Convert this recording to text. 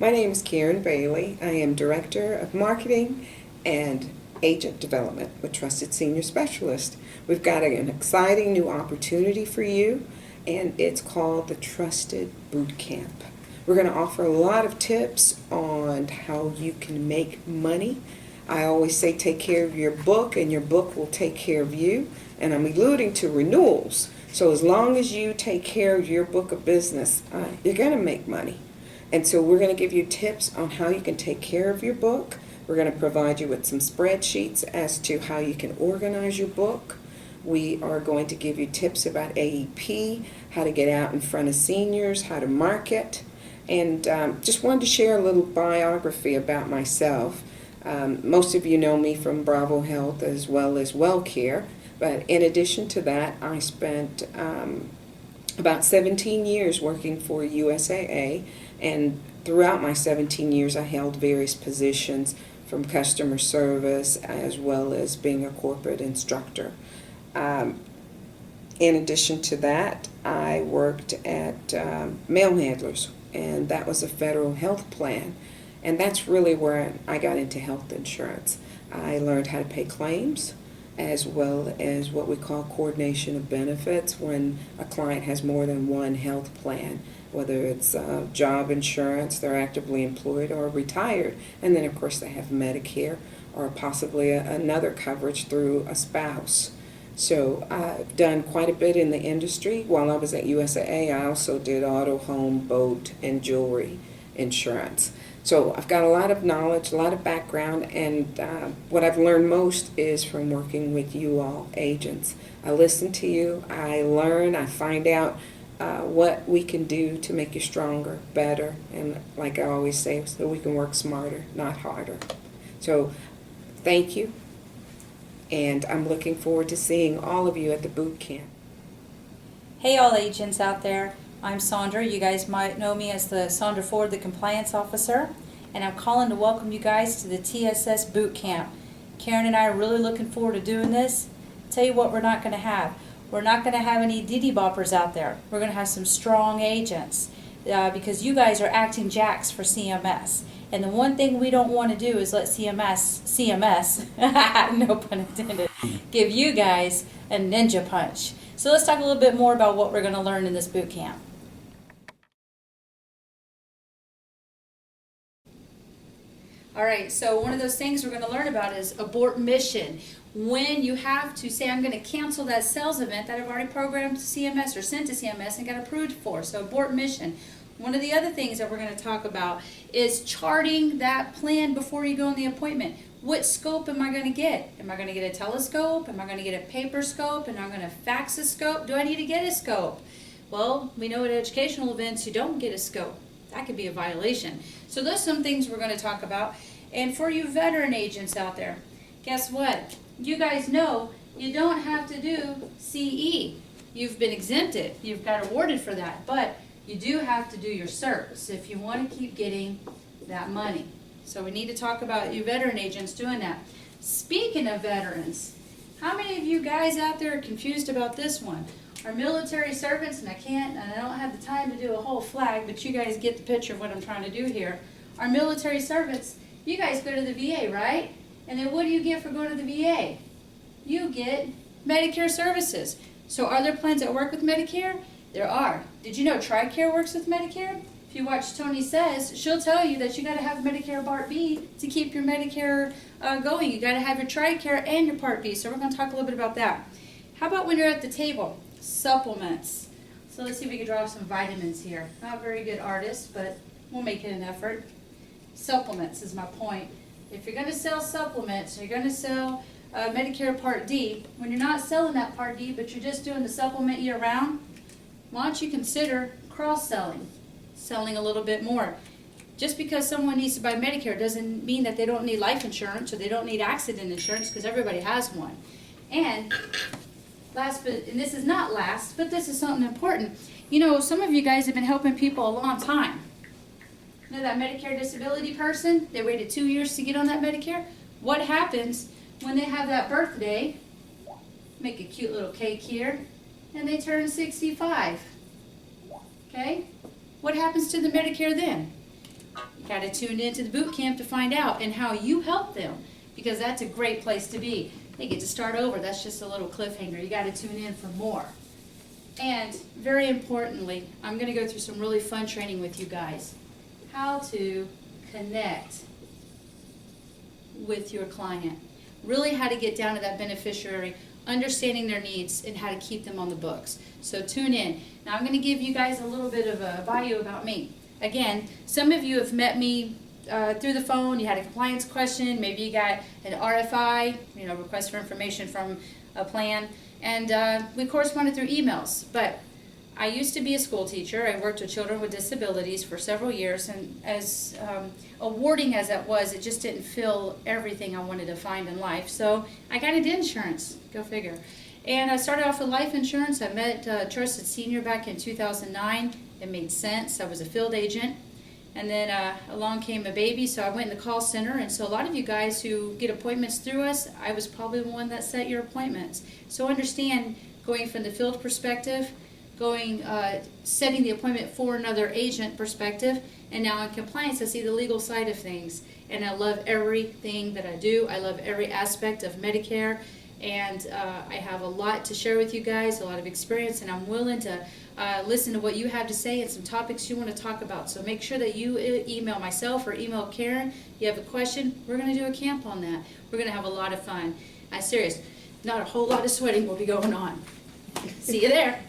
My name is Karen Bailey. I am Director of Marketing and Agent Development with Trusted Senior Specialist. We've got an exciting new opportunity for you, and it's called the Trusted Bootcamp. We're going to offer a lot of tips on how you can make money. I always say take care of your book, and your book will take care of you. And I'm alluding to renewals. So as long as you take care of your book of business, you're going to make money. And so we're going to give you tips on how you can take care of your book. We're going to provide you with some spreadsheets as to how you can organize your book. We are going to give you tips about AEP, how to get out in front of seniors, how to market. And just wanted to share a little biography about myself. Most of you know me from Bravo Health as well as WellCare. But in addition to that, I spent about 17 years working for USAA, and throughout my 17 years I held various positions from customer service as well as being a corporate instructor. In addition to that, I worked at mail handlers, and that was a federal health plan, and that's really where I got into health insurance. I learned how to pay claims, as well as what we call coordination of benefits when a client has more than one health plan, whether it's job insurance, they're actively employed or retired, and then of course they have Medicare or possibly another coverage through a spouse. So I've done quite a bit in the industry. While I was at USAA, I also did auto, home, boat, and jewelry insurance. So I've got a lot of knowledge, a lot of background, and what I've learned most is from working with you all agents. I listen to you, I learn, I find out what we can do to make you stronger, better, and like I always say, so we can work smarter, not harder. So thank you, and I'm looking forward to seeing all of you at the boot camp. Hey all agents out there, I'm Sandra. You guys might know me as the Sandra Ford, the Compliance Officer, and I'm calling to welcome you guys to the TSS Boot Camp. Karen and I are really looking forward to doing this. Tell you what we're not going to have. We're not going to have any diddy boppers out there. We're going to have some strong agents because you guys are acting jacks for CMS. And the one thing we don't want to do is let CMS, no pun intended, give you guys a ninja punch. So let's talk a little bit more about what we're going to learn in this boot camp. All right, so one of those things we're going to learn about is abort mission. When you have to say, I'm going to cancel that sales event that I've already programmed to CMS or sent to CMS and got approved for, so abort mission. One of the other things that we're going to talk about is charting that plan before you go on the appointment. What scope am I going to get? Am I going to get a telescope? Am I going to get a paper scope? Am I going to fax a scope? Do I need to get a scope? Well, we know at educational events you don't get a scope. That could be a violation. So those are some things we're going to talk about. And for you veteran agents out there, guess what? You guys know you don't have to do CE. You've been exempted. You've got awarded for that. But you do have to do your certs if you want to keep getting that money. So we need to talk about you veteran agents doing that. Speaking of veterans, how many of you guys out there are confused about this one? Our military servants, and I don't have the time to do a whole flag, but you guys get the picture of what I'm trying to do here. Our military servants, you guys go to the VA, right? And then what do you get for going to the VA? You get Medicare services. So are there plans that work with Medicare? There are. Did you know TRICARE works with Medicare? If you watch Tony Says, she'll tell you that you got to have Medicare Part B to keep your Medicare going. You got to have your TRICARE and your Part B. So we're going to talk a little bit about that. How about when you're at the table? Supplements. So let's see if we can draw some vitamins here. Not a very good artist, but we'll make it an effort. Supplements is my point. If you're going to sell supplements, you're going to sell Medicare Part D, when you're not selling that Part D, but you're just doing the supplement year round, why don't you consider cross-selling, selling a little bit more? Just because someone needs to buy Medicare doesn't mean that they don't need life insurance or they don't need accident insurance, because everybody has one. And and this is not last, but this is something important. You know, some of you guys have been helping people a long time. You know that Medicare disability person? They waited 2 years to get on that Medicare. What happens when they have that birthday? Make a cute little cake here, and they turn 65. Okay? What happens to the Medicare then? Got to tune into the boot camp to find out and how you help them, because that's a great place to be. They get to start over. That's just a little cliffhanger. You got to tune in for more. And very importantly, I'm going to go through some really fun training with you guys. How to connect with your client. Really how to get down to that beneficiary, understanding their needs, and how to keep them on the books. So tune in. Now I'm going to give you guys a little bit of a bio about me. Again, some of you have met me through the phone. You had a compliance question. Maybe you got an RFI, request for information from a plan. And we corresponded through emails. But I used to be a school teacher. I worked with children with disabilities for several years. And as awarding as that was, it just didn't fill everything I wanted to find in life. So I got into insurance. Go figure. And I started off with life insurance. I met Trusted Senior back in 2009. It made sense. I was a field agent. And then along came a baby, so I went in the call center. And so a lot of you guys who get appointments through us, I was probably the one that set your appointments. So understand, going from the field perspective, setting the appointment for another agent perspective, and now in compliance, I see the legal side of things. And I love everything that I do. I love every aspect of Medicare. And I have a lot to share with you guys, a lot of experience, and I'm willing to listen to what you have to say and some topics you want to talk about. So make sure that you email myself or email Karen. If you have a question, we're going to do a camp on that. We're going to have a lot of fun. I'm serious. Not a whole lot of sweating will be going on. See you there.